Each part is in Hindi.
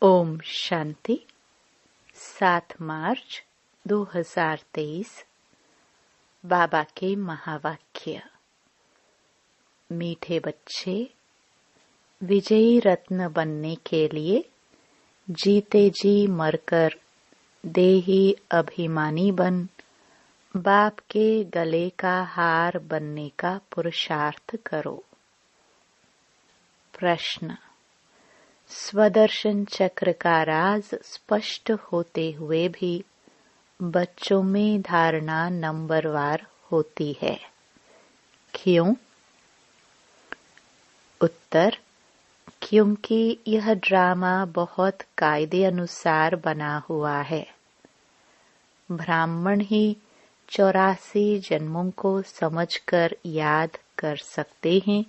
ओम शांति। 7 मार्च 2023। बाबा के महावाक्य। मीठे बच्चे, विजयी रत्न बनने के लिए जीते जी मरकर देही अभिमानी बन बाप के गले का हार बनने का पुरुषार्थ करो। प्रश्न। स्वदर्शन चक्र का राज स्पष्ट होते हुए भी बच्चों में धारणा नंबरवार होती है, क्यों? उत्तर। क्योंकि यह ड्रामा बहुत कायदे अनुसार बना हुआ है। ब्राह्मण ही 84 जन्मों को समझकर याद कर सकते हैं,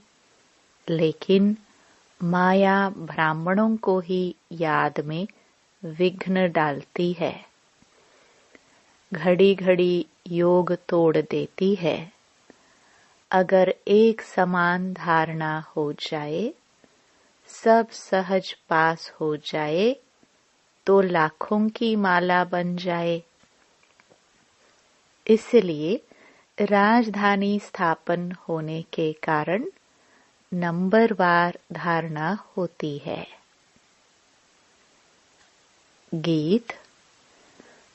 लेकिन माया ब्राह्मणों को ही याद में विघ्न डालती है। घड़ी घड़ी योग तोड़ देती है। अगर एक समान धारणा हो जाए, सब सहज पास हो जाए, तो लाखों की माला बन जाए। इसलिए राजधानी स्थापन होने के कारण नंबरवार धारणा होती है। गीत।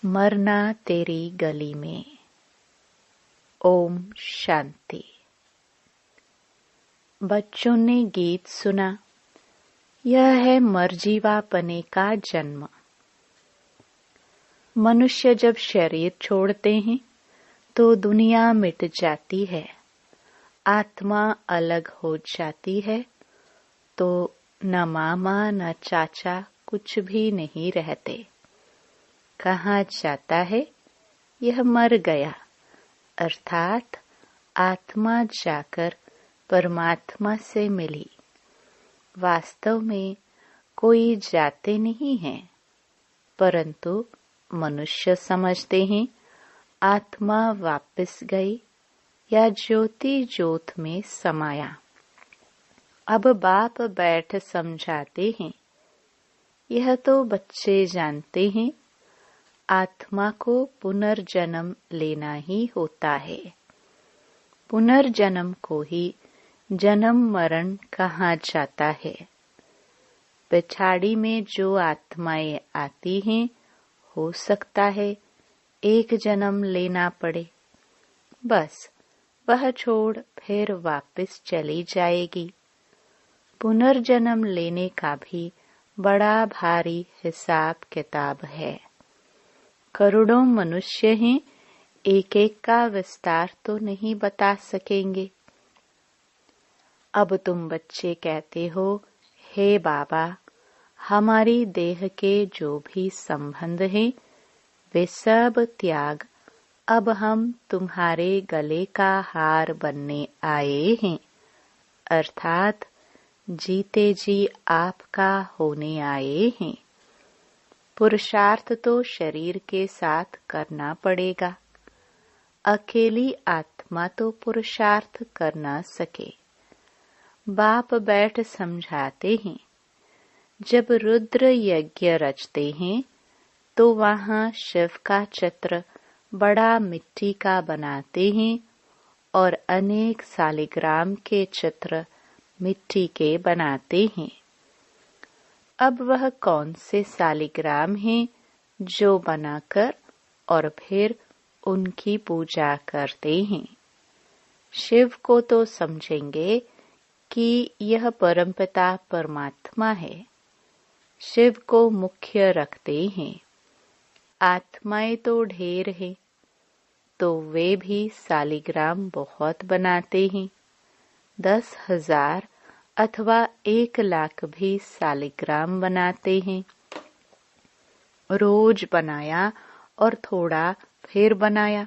मरना तेरी गली में। ओम शांति। बच्चों ने गीत सुना। यह है मरजीवापने का जन्म। मनुष्य जब शरीर छोड़ते हैं तो दुनिया मिट जाती है, आत्मा अलग हो जाती है, तो न मामा न चाचा कुछ भी नहीं रहते। कहाँ जाता है? यह मर गया, अर्थात आत्मा जाकर परमात्मा से मिली। वास्तव में कोई जाते नहीं हैं, परंतु मनुष्य समझते हैं आत्मा वापस गई या ज्योति ज्योत में समाया। अब बाप बैठ समझाते हैं। यह तो बच्चे जानते हैं, आत्मा को पुनर्जन्म लेना ही होता है। पुनर्जन्म को ही जन्म मरण कहा जाता है। पिछाड़ी में जो आत्माएं आती हैं, हो सकता है एक जन्म लेना पड़े, बस वह छोड़ फिर वापस चली जाएगी। पुनर्जन्म लेने का भी बड़ा भारी हिसाब किताब है। करोड़ों मनुष्य हैं, एक एक का विस्तार तो नहीं बता सकेंगे। अब तुम बच्चे कहते हो, हे बाबा, हमारी देह के जो भी संबंध हैं, वे सब त्याग, अब हम तुम्हारे गले का हार बनने आए हैं, अर्थात जीते जी आपका होने आए हैं। पुरुषार्थ तो शरीर के साथ करना पड़ेगा। अकेली आत्मा तो पुरुषार्थ कर न सके। बाप बैठ समझाते हैं। जब रुद्र यज्ञ रचते हैं, तो वहाँ शिव का चित्र बड़ा मिट्टी का बनाते हैं और अनेक सालिग्राम के चित्र मिट्टी के बनाते हैं। अब वह कौन से सालिग्राम हैं जो बनाकर और फिर उनकी पूजा करते हैं? शिव को तो समझेंगे कि यह परमपिता परमात्मा है। शिव को मुख्य रखते हैं। आत्माएं तो ढेर हैं, तो वे भी सालिग्राम बहुत बनाते हैं। 10,000 अथवा 1,00,000 भी सालिग्राम बनाते हैं। रोज बनाया और थोड़ा फिर बनाया,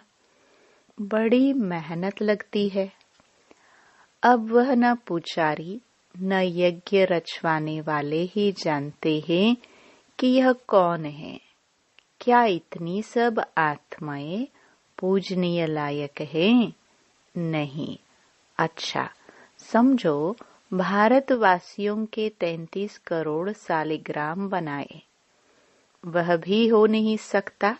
बड़ी मेहनत लगती है। अब वह न पुजारी न यज्ञ रचवाने वाले ही जानते हैं कि यह कौन है। क्या इतनी सब आत्माएं पूजनीय लायक हैं? नहीं। अच्छा, समझो भारतवासियों के 33 करोड़ सालिग्राम बनाए। वह भी हो नहीं सकता,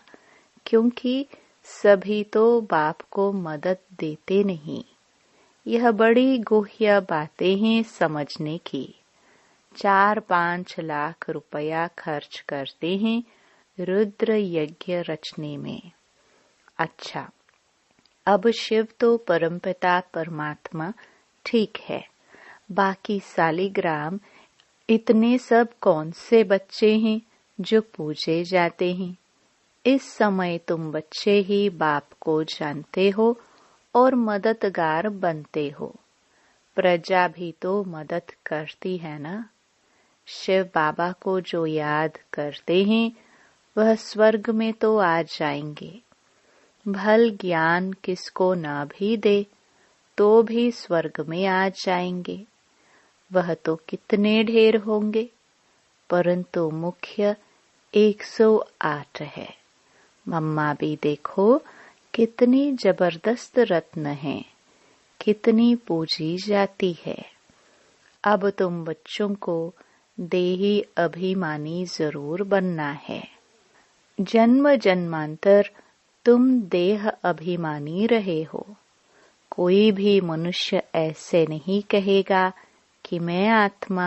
क्योंकि सभी तो बाप को मदद देते नहीं। यह बड़ी गुह्य बातें हैं समझने की। 4-5 लाख रुपया खर्च करते हैं रुद्र यज्ञ रचने में। अच्छा, अब शिव तो परमपिता परमात्मा ठीक है, बाकी सालिग्राम इतने सब कौन से बच्चे हैं जो पूजे जाते हैं? इस समय तुम बच्चे ही बाप को जानते हो और मददगार बनते हो। प्रजा भी तो मदद करती है ना। शिव बाबा को जो याद करते हैं वह स्वर्ग में तो आ जाएंगे। भल ज्ञान किसको ना भी दे तो भी स्वर्ग में आ जाएंगे। वह तो कितने ढेर होंगे, परंतु मुख्य 108 है। मम्मा भी देखो कितनी जबरदस्त रत्न है, कितनी पूजी जाती है। अब तुम बच्चों को देही अभिमानी जरूर बनना है। जन्म जन्मांतर तुम देह अभिमानी रहे हो। कोई भी मनुष्य ऐसे नहीं कहेगा कि मैं आत्मा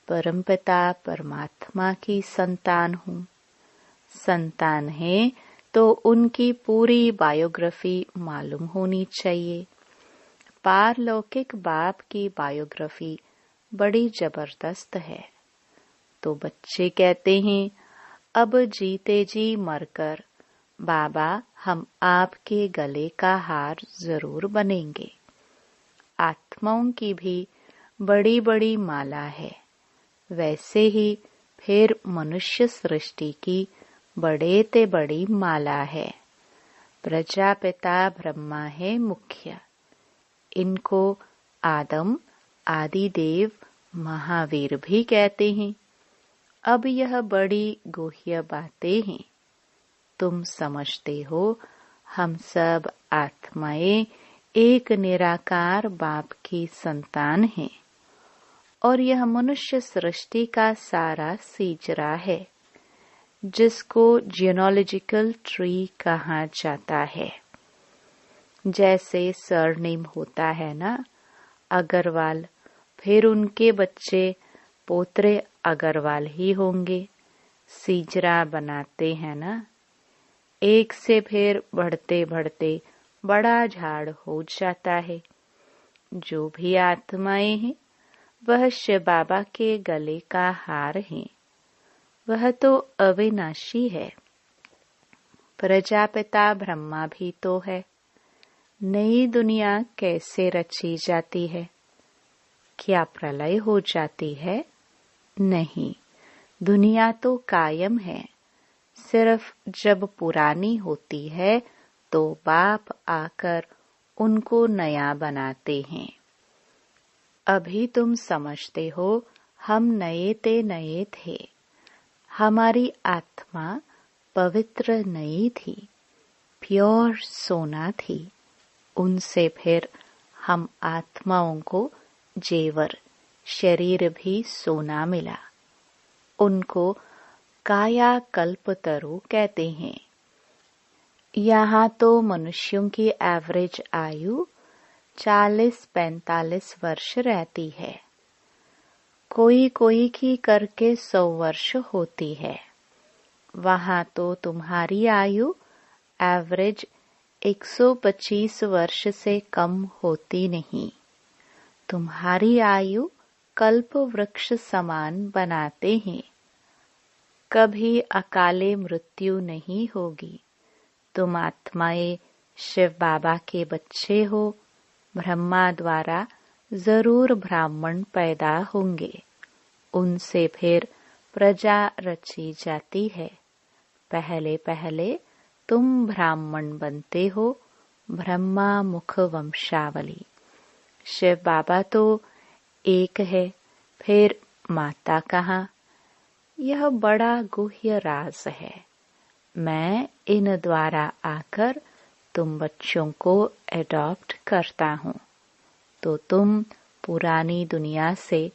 परमपिता परमात्मा की संतान हूँ। संतान है तो उनकी पूरी बायोग्राफी मालूम होनी चाहिए। पारलौकिक बाप की बायोग्राफी बड़ी जबरदस्त है। तो बच्चे कहते हैं, अब जीते जी मरकर बाबा हम आपके गले का हार जरूर बनेंगे। आत्माओं की भी बड़ी बड़ी माला है, वैसे ही फिर मनुष्य सृष्टि की बड़े ते बड़ी माला है। प्रजापिता ब्रह्मा है मुख्य। इनको आदम आदिदेव महावीर भी कहते हैं। अब यह बड़ी गुह्य बातें हैं। तुम समझते हो हम सब आत्माएं एक निराकार बाप की संतान हैं और यह मनुष्य सृष्टि का सारा सीजरा है, जिसको जीनोलॉजिकल ट्री कहा जाता है। जैसे सरनेम होता है ना, अग्रवाल, फिर उनके बच्चे पोतरे अग्रवाल ही होंगे। सीजरा बनाते हैं ना, एक से फिर बढ़ते बढ़ते बड़ा झाड़ हो जाता है। जो भी आत्माएं हैं वह शिव बाबा के गले का हार है। वह तो अविनाशी है। प्रजापिता ब्रह्मा भी तो है। नई दुनिया कैसे रची जाती है? क्या प्रलय हो जाती है? नहीं, दुनिया तो कायम है। सिर्फ जब पुरानी होती है तो बाप आकर उनको नया बनाते हैं। अभी तुम समझते हो हम नए थे। हमारी आत्मा पवित्र नई थी, प्योर सोना थी। उनसे फिर हम आत्माओं को जेवर शरीर भी सोना मिला। उनको काया कल्पतरु कहते हैं। यहाँ तो मनुष्यों की एवरेज आयु 40-45 वर्ष रहती है। कोई कोई की करके 100 वर्ष होती है। वहाँ तो तुम्हारी आयु एवरेज 125 वर्ष से कम होती नहीं। तुम्हारी आयु कल्प वृक्ष समान बनाते हैं। कभी अकाले मृत्यु नहीं होगी। तुम आत्माएं शिव बाबा के बच्चे हो। ब्रह्मा द्वारा जरूर ब्राह्मण पैदा होंगे। उनसे फिर प्रजा रची जाती है। पहले पहले तुम ब्राह्मण बनते हो। ब्रह्मा मुख वंशावली। शिव बाबा तो एक है, फिर माता कहाँ? यह बड़ा गुह्य राज है। मैं इन द्वारा आकर तुम बच्चों को एडॉप्ट करता हूँ, तो तुम पुरानी दुनिया से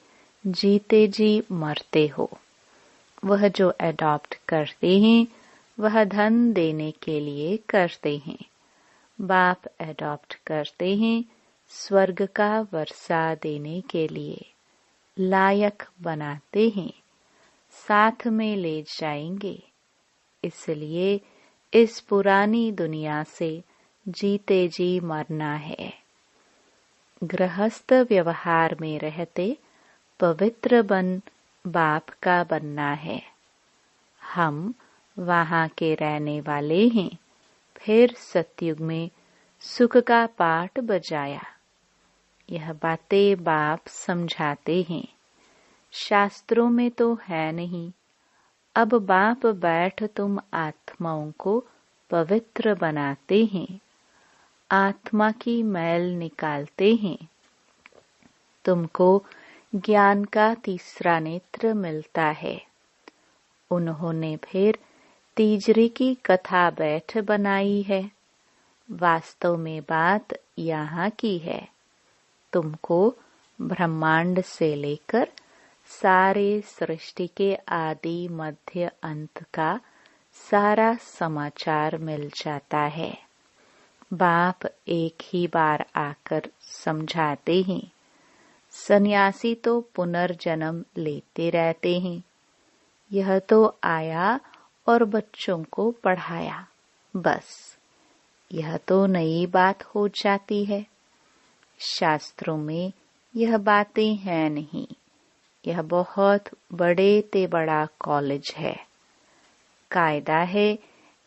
जीते जी मरते हो। वह जो अडॉप्ट करते हैं वह धन देने के लिए करते हैं। बाप अडॉप्ट करते हैं स्वर्ग का वर्षा देने के लिए, लायक बनाते हैं, साथ में ले जाएंगे। इसलिए इस पुरानी दुनिया से जीते जी मरना है। गृहस्थ व्यवहार में रहते पवित्र बन बाप का बनना है। हम वहाँ के रहने वाले हैं। फिर सतयुग में सुख का पाठ बजाया। यह बातें बाप समझाते हैं, शास्त्रों में तो है नहीं। अब बाप बैठ तुम आत्माओं को पवित्र बनाते हैं, आत्मा की मैल निकालते हैं। तुमको ज्ञान का तीसरा नेत्र मिलता है। उन्होंने फिर तीजरी की कथा बैठ बनाई है। वास्तव में बात यहाँ की है। तुमको ब्रह्मांड से लेकर सारे सृष्टि के आदि मध्य अंत का सारा समाचार मिल जाता है। बाप एक ही बार आकर समझाते हैं। सन्यासी तो पुनर्जन्म लेते रहते हैं। यह तो आया और बच्चों को पढ़ाया, बस। यह तो नई बात हो जाती है। शास्त्रों में यह बातें हैं नहीं। यह बहुत बड़े ते बड़ा कॉलेज है। कायदा है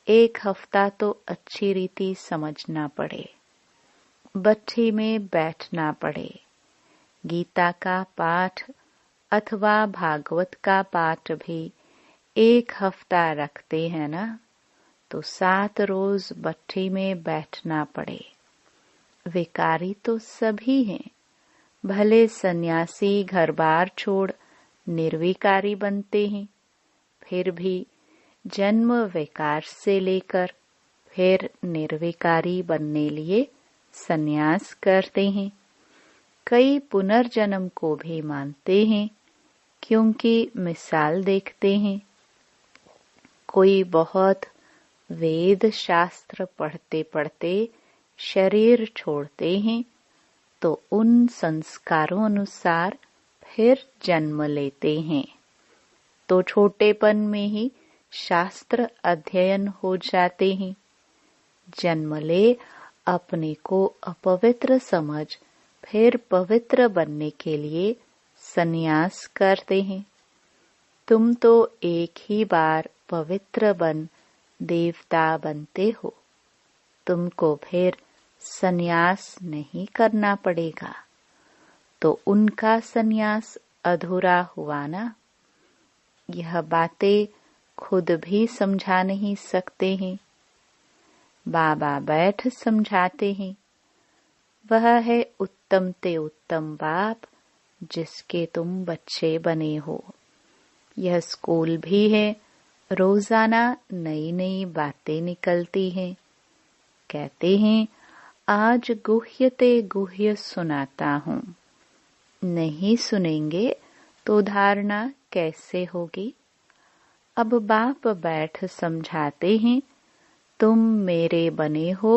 1 हफ्ता तो अच्छी रीति समझना पड़े, बच्ची में बैठना पड़े। गीता का पाठ अथवा भागवत का पाठ भी 1 हफ्ता रखते हैं ना, तो 7 रोज भट्ठी में बैठना पड़े। विकारी तो सभी हैं। भले सन्यासी घर बार छोड़ निर्विकारी बनते हैं, फिर भी जन्म विकार से लेकर फिर निर्विकारी बनने लिए सन्यास करते हैं। कई पुनर्जन्म को भी मानते हैं, क्योंकि मिसाल देखते हैं। कोई बहुत वेद शास्त्र पढ़ते पढ़ते शरीर छोड़ते हैं, तो उन संस्कारों अनुसार फिर जन्म लेते हैं। तो छोटेपन में ही शास्त्र अध्ययन हो जाते हैं। जन्म ले अपने को अपवित्र समझ फिर पवित्र बनने के लिए सन्यास करते हैं। तुम तो एक ही बार पवित्र बन देवता बनते हो। तुमको फिर सन्यास नहीं करना पड़ेगा, तो उनका सन्यास अधूरा हुआ ना। यह बातें खुद भी समझा नहीं सकते हैं। बाबा बैठ समझाते हैं। वह है उत्तम ते उत्तम बाप, जिसके तुम बच्चे बने हो। यह स्कूल भी है। रोजाना नई नई बातें निकलती हैं। कहते हैं आज गुह्य ते गुह्य सुनाता हूँ। नहीं सुनेंगे तो धारणा कैसे होगी। अब बाप बैठ समझाते हैं, तुम मेरे बने हो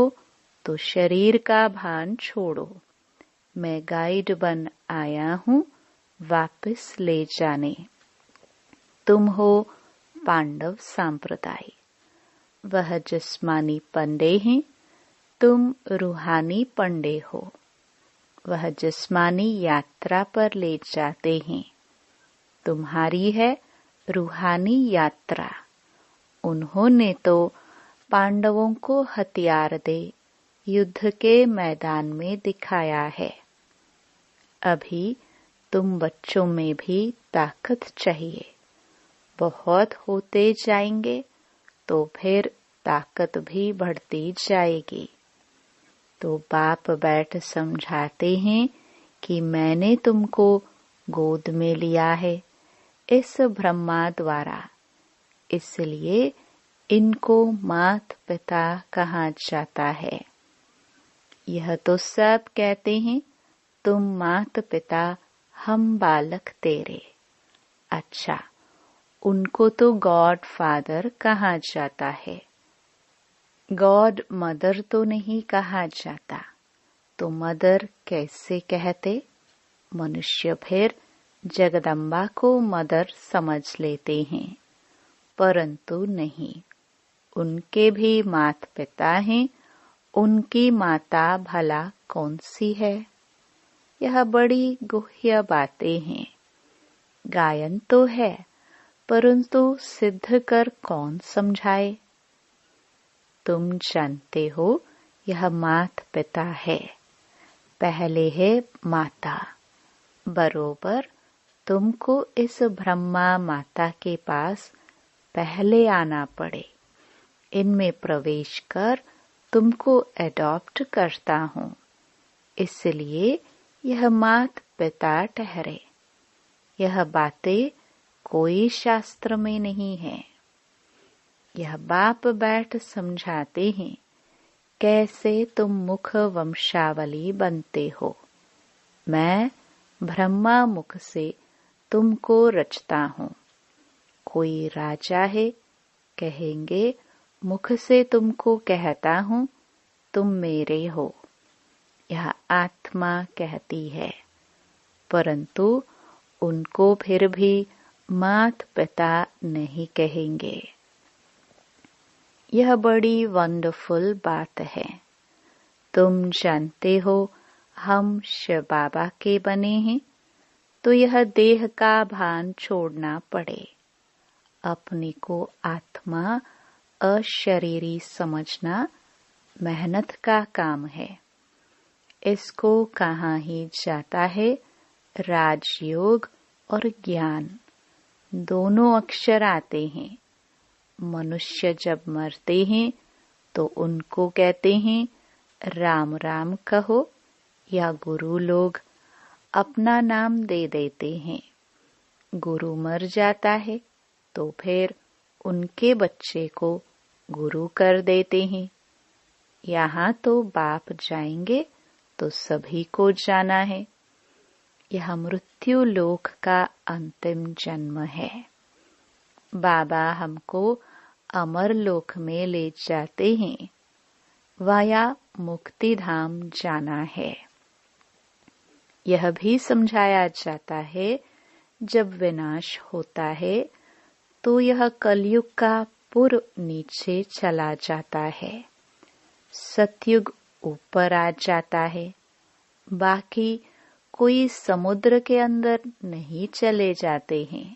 तो शरीर का भान छोड़ो। मैं गाइड बन आया हूँ वापस ले जाने। तुम हो पांडव संप्रदाय। वह जिस्मानी पंडे हैं, तुम रूहानी पंडे हो। वह जिस्मानी यात्रा पर ले जाते हैं। तुम्हारी है रूहानी यात्रा। उन्होंने तो पांडवों को हथियार दे युद्ध के मैदान में दिखाया है। अभी तुम बच्चों में भी ताकत चाहिए। बहुत होते जाएंगे तो फिर ताकत भी बढ़ती जाएगी। तो बाप बैठ समझाते हैं कि मैंने तुमको गोद में लिया है इस ब्रह्मा द्वारा, इसलिए इनको मात पिता कहा जाता है। यह तो सब कहते हैं तुम मात पिता, हम बालक तेरे। अच्छा, उनको तो गॉड फादर कहा जाता है, गॉड मदर तो नहीं कहा जाता। तो मदर कैसे कहते? मनुष्य फिर जगदम्बा को मदर समझ लेते हैं, परंतु नहीं, उनके भी मात पिता हैं। उनकी माता भला कौन सी है? यह बड़ी गुह्य बातें हैं। गायन तो है, परंतु सिद्ध कर कौन समझाए? तुम जानते हो यह मात पिता है, पहले है माता। बरोबर तुमको इस ब्रह्मा माता के पास पहले आना पड़े। इनमें प्रवेश कर तुमको एडॉप्ट करता हूँ, इसलिए यह मात पिता ठहरे। यह बातें कोई शास्त्र में नहीं है। यह बाप बैठ समझाते हैं कैसे तुम मुख वंशावली बनते हो। मैं ब्रह्मा मुख से तुमको रचता हूँ। कोई राजा है, कहेंगे मुख से तुमको कहता हूँ तुम मेरे हो। यह आत्मा कहती है, परंतु उनको फिर भी मात पिता नहीं कहेंगे। यह बड़ी वंडरफुल बात है। तुम जानते हो हम शिव बाबा के बने हैं, तो यह देह का भान छोड़ना पड़े। अपने को आत्मा अशरीरी समझना मेहनत का काम है। इसको कहा ही जाता है राजयोग और ज्ञान, दोनों अक्षर आते हैं। मनुष्य जब मरते हैं तो उनको कहते हैं राम राम कहो, या गुरु लोग अपना नाम दे देते हैं। गुरु मर जाता है तो फिर उनके बच्चे को गुरु कर देते हैं। यहाँ तो बाप जाएंगे तो सभी को जाना है। यह मृत्यु लोक का अंतिम जन्म है। बाबा हमको अमर लोक में ले जाते हैं, वाया मुक्ति धाम जाना है। यह भी समझाया जाता है जब विनाश होता है तो यह कलयुग का पुर नीचे चला जाता है, सतयुग ऊपर आ जाता है। बाकी कोई समुद्र के अंदर नहीं चले जाते हैं।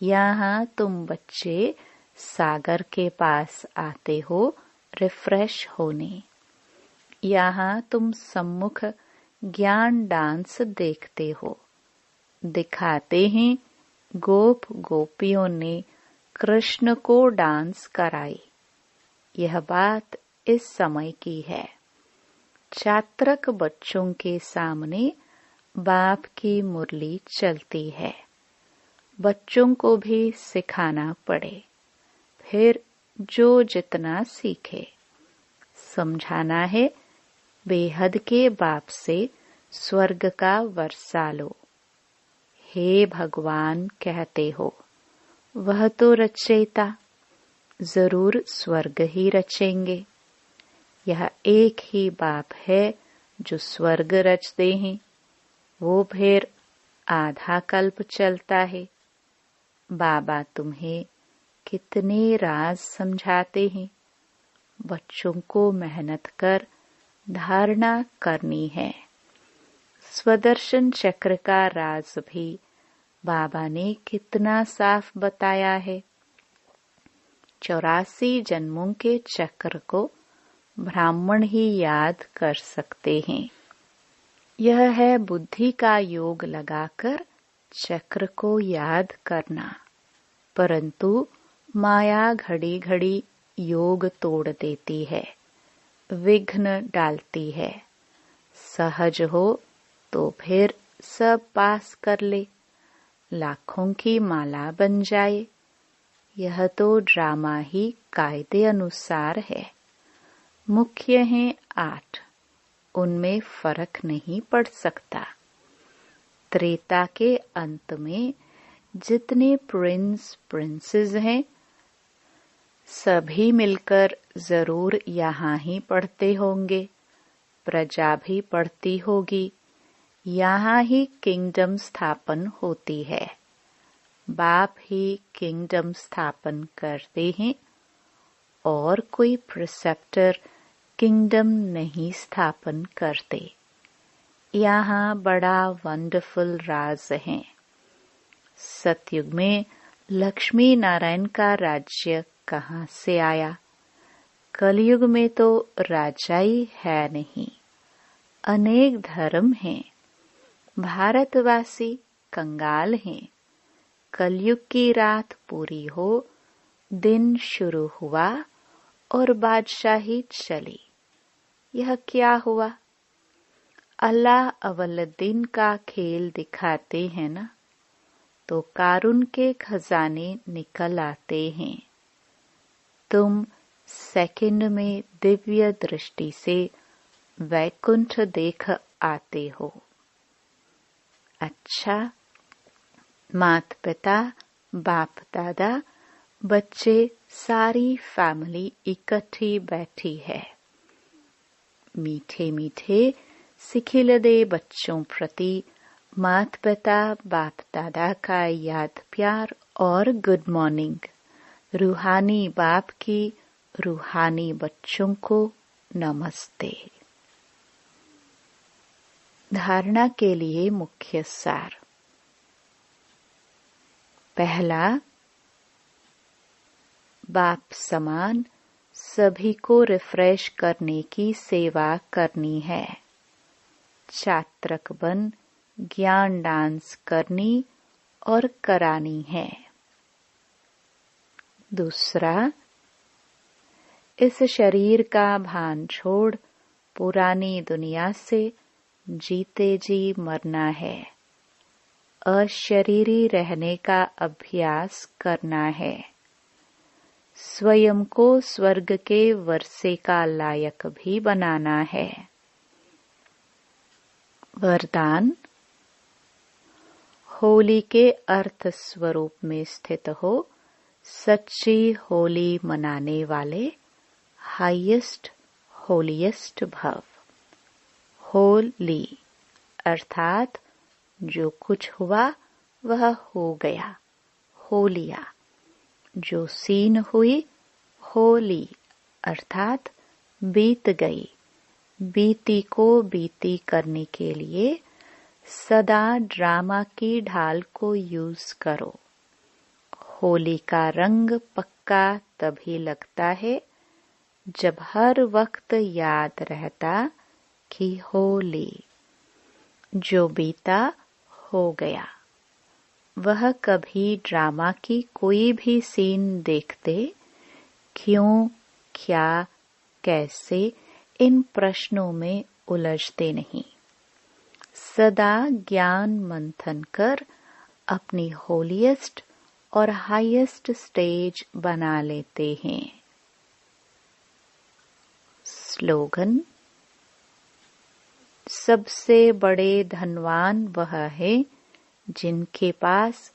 यहाँ तुम बच्चे सागर के पास आते हो रिफ्रेश होने। यहाँ तुम सम्मुख ज्ञान डांस देखते हो। दिखाते हैं गोप गोपियों ने कृष्ण को डांस कराई। यह बात इस समय की है। छात्रक बच्चों के सामने बाप की मुरली चलती है। बच्चों को भी सिखाना पड़े, फिर जो जितना सीखे। समझाना है बेहद के बाप से स्वर्ग का वर्षा लो। हे भगवान कहते हो, वह तो रचयिता, जरूर स्वर्ग ही रचेंगे। यह एक ही बाप है जो स्वर्ग रचते हैं। वो फिर आधा कल्प चलता है। बाबा तुम्हें कितने राज समझाते हैं। बच्चों को मेहनत कर धारणा करनी है। स्वदर्शन चक्र का राज भी बाबा ने कितना साफ बताया है। 84 जन्मों के चक्र को ब्राह्मण ही याद कर सकते हैं। यह है बुद्धि का योग लगाकर चक्र को याद करना, परंतु माया घड़ी घड़ी योग तोड़ देती है, विघ्न डालती है। सहज हो तो फिर सब पास कर ले, लाखों की माला बन जाए। यह तो ड्रामा ही कायदे अनुसार है। मुख्य हैं 8, उनमें फर्क नहीं पड़ सकता। त्रेता के अंत में जितने प्रिंस प्रिंसेस हैं सभी मिलकर जरूर यहाँ ही पढ़ते होंगे, प्रजा भी पढ़ती होगी, यहाँ ही किंगडम स्थापन होती है। बाप ही किंगडम स्थापन करते हैं और कोई प्रिसेप्टर किंगडम नहीं स्थापन करते। यहाँ बड़ा वंडरफुल राज है। सतयुग में लक्ष्मी नारायण का राज्य कहाँ से आया? कलयुग में तो राजा ही है नहीं, अनेक धर्म हैं। भारतवासी कंगाल हैं। कलयुग की रात पूरी हो, दिन शुरू हुआ और बादशाही चली। यह क्या हुआ? अल्लाह अवलद्दीन का खेल दिखाते हैं ना, तो कारून के खजाने निकल आते हैं। तुम सेकंड में दिव्य दृष्टि से वैकुंठ देख आते हो। अच्छा, माता पिता, बाप दादा, बच्चे, सारी फैमिली इकट्ठी बैठी है। मीठे मीठे सिखिलदे बच्चों प्रति माता पिता बाप दादा का याद प्यार और गुड मॉर्निंग। रूहानी बाप की रूहानी बच्चों को नमस्ते। धारणा के लिए मुख्य सार। पहला, बाप समान सभी को रिफ्रेश करने की सेवा करनी है। छात्रक बन ज्ञान डांस करनी और करानी है। दूसरा, इस शरीर का भान छोड़ पुरानी दुनिया से जीते जी मरना है। अशरीरी रहने का अभ्यास करना है। स्वयं को स्वर्ग के वर्षे का लायक भी बनाना है। वरदान, होली के अर्थ स्वरूप में स्थित हो सच्ची होली मनाने वाले हाईएस्ट होलीएस्ट भव। होली अर्थात जो कुछ हुआ वह हो गया, हो लिया। जो सीन हुई, होली अर्थात बीत गई। बीती को बीती करने के लिए सदा ड्रामा की ढाल को यूज करो। होली का रंग पक्का तभी लगता है जब हर वक्त याद रहता कि होली, जो बीता हो गया। वह कभी ड्रामा की कोई भी सीन देखते क्यों, क्या, कैसे, इन प्रश्नों में उलझते नहीं। सदा ज्ञान मंथन कर अपनी होलीएस्ट और हाईएस्ट स्टेज बना लेते हैं। स्लोगन, सबसे बड़े धनवान वह है जिनके पास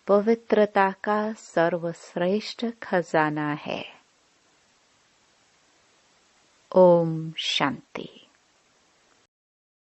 पवित्रता का सर्वश्रेष्ठ खजाना है। ओम शांति।